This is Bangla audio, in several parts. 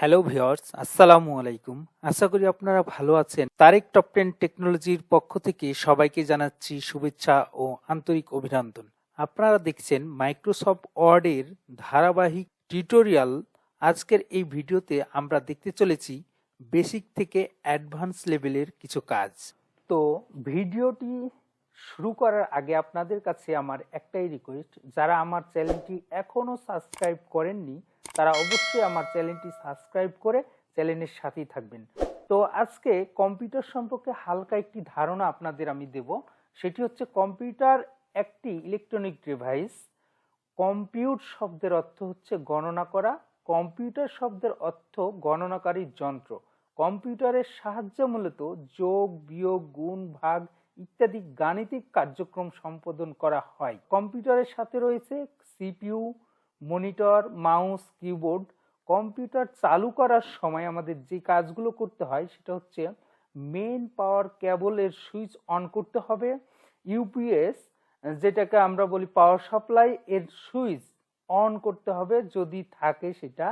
হ্যালো ভিউয়ার্স, আসসালামু আলাইকুম। আশা করি আপনারা ভালো আছেন। তারেক টপ 10 টেকনোলজির পক্ষ থেকে সবাইকে জানাচ্ছি শুভেচ্ছা ও আন্তরিক অভিনন্দন। আপনারা দেখছেন মাইক্রোসফট ওয়ার্ডের ধারাবাহিক টিউটোরিয়াল। আজকের এই ভিডিওতে আমরা দেখতে চলেছি বেসিক থেকে অ্যাডভান্স লেভেলের কিছু কাজ। তো ভিডিওটি শুরু করার আগে আপনাদের কাছে আমার একটাই রিকোয়েস্ট, যারা আমার চ্যানেলটি এখনো সাবস্ক্রাইব করেননি তারা অবশ্যই আমার চ্যানেলটি সাবস্ক্রাইব করে চ্যানেলের সাথেই থাকবেন। তো আজকে কম্পিউটার সম্পর্কে হালকা একটি ধারণা আপনাদের আমি দেব। সেটি হচ্ছে কম্পিউটার একটি ইলেকট্রনিক ডিভাইস। কম্পিউট শব্দের অর্থ হচ্ছে গণনা করা। কম্পিউটার শব্দের অর্থ গণনাকারী যন্ত্র। কম্পিউটারের সাহায্যে মূলত যোগ, বিয়োগ, গুণ, ভাগ ইত্যাদি গাণিতিক কার্যক্রম সম্পাদন করা হয়। কম্পিউটারের সাথে রয়েছে CPU, monitor, mouse, keyboard. Computer চালু করার সময় আমাদের যে কাজগুলো করতে হয় সেটা হচ্ছে মেইন পাওয়ার কেবলের সুইচ অন করতে হবে। ইউপিএস, যেটাকে আমরা বলি পাওয়ার সাপ্লাই, এর সুইচ অন করতে হবে যদি থাকে সেটা।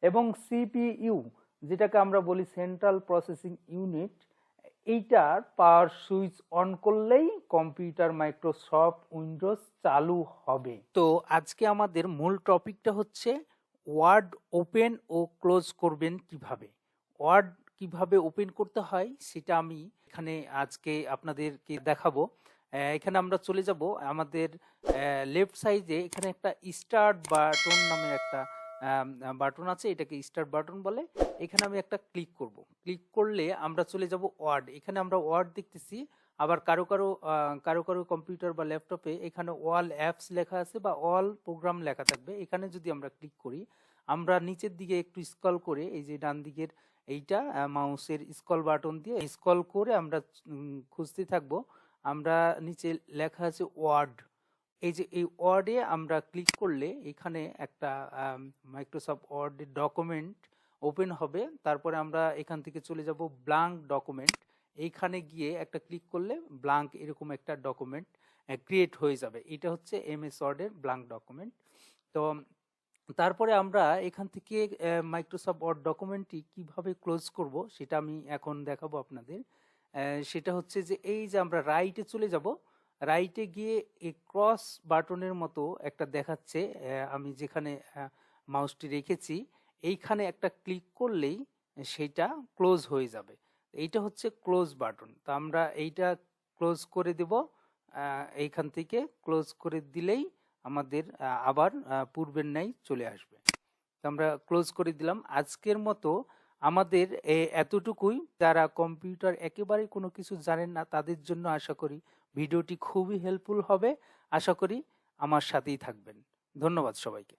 এবং সিপিইউ, যেটাকে আমরা বলি সেন্ট্রাল প্রসেসিং ইউনিট, এইটার পাওয়ার সুইচ অন করলেই কম্পিউটার মাইক্রোসফট উইন্ডোজ চালু হবে। তো আজকে আমাদের মূল টপিকটা হচ্ছে ওয়ার্ড ওপেন ও ক্লোজ করবেন কিভাবে। ওয়ার্ড কিভাবে ওপেন করতে হয় সেটা আমি এখানে আজকে আপনাদেরকে দেখাবো। এখানে আমরা চলে যাব আমাদের লেফট সাইডে, এখানে একটা স্টার্ট বাটন নামে একটা বাটন আছে, এটাকে স্টার্ট বাটন বলে। এখানে আমি একটা ক্লিক করব। ক্লিক করলে আমরা চলে যাব ওয়ার্ড। এখানে আমরা ওয়ার্ড দেখতেছি। আবার কারো কারো কম্পিউটার বা ল্যাপটপে এখানে অল অ্যাপস লেখা আছে বা অল প্রোগ্রাম লেখা থাকবে। এখানে যদি আমরা ক্লিক করি, আমরা নিচের দিকে একটু স্ক্রল করে, এই যে ডান দিকের এইটা মাউসের স্ক্রল বাটন দিয়ে স্ক্রল করে আমরা খুঁজতে থাকবো। আমরা নিচে লেখা আছে ওয়ার্ড। এই যে এই ওয়ার্ডে আমরা ক্লিক করলে এখানে একটা মাইক্রোসফট ওয়ার্ডের ডকুমেন্ট ওপেন হবে। তারপরে আমরা এখান থেকে চলে যাব ব্ল্যাঙ্ক ডকুমেন্ট। এইখানে গিয়ে একটা ক্লিক করলে ব্ল্যাঙ্ক এরকম একটা ডকুমেন্ট ক্রিয়েট হয়ে যাবে। এটা হচ্ছে এমএস ওয়ার্ডের ব্ল্যাঙ্ক ডকুমেন্ট। তো তারপরে আমরা এখান থেকে মাইক্রোসফট ওয়ার্ড ডকুমেন্টটি কিভাবে ক্লোজ করব সেটা আমি এখন দেখাবো আপনাদের। সেটা হচ্ছে যে এই যে আমরা রাইটে চলে যাব। রাইটে গিয়ে এই ক্রস বাটনের মতো একটা দেখাচ্ছে, আমি যেখানে মাউসটি রেখেছি এইখানে একটা ক্লিক করলেই সেটা ক্লোজ হয়ে যাবে। এইটা হচ্ছে ক্লোজ বাটন। তো আমরা এইটা ক্লোজ করে দেব। এইখান থেকে ক্লোজ করে দিলেই আমাদের আবার পূর্বের ন্যায় চলে আসবে। তো আমরা ক্লোজ করে দিলাম। আজকের মতো আমাদের এতটুকুই। যারা কম্পিউটার একেবারে কোনো কিছু জানেন না তাদের জন্য আশা করি ভিডিওটি খুবই হেল্পফুল হবে। আশা করি আমার সাথেই থাকবেন। ধন্যবাদ সবাইকে।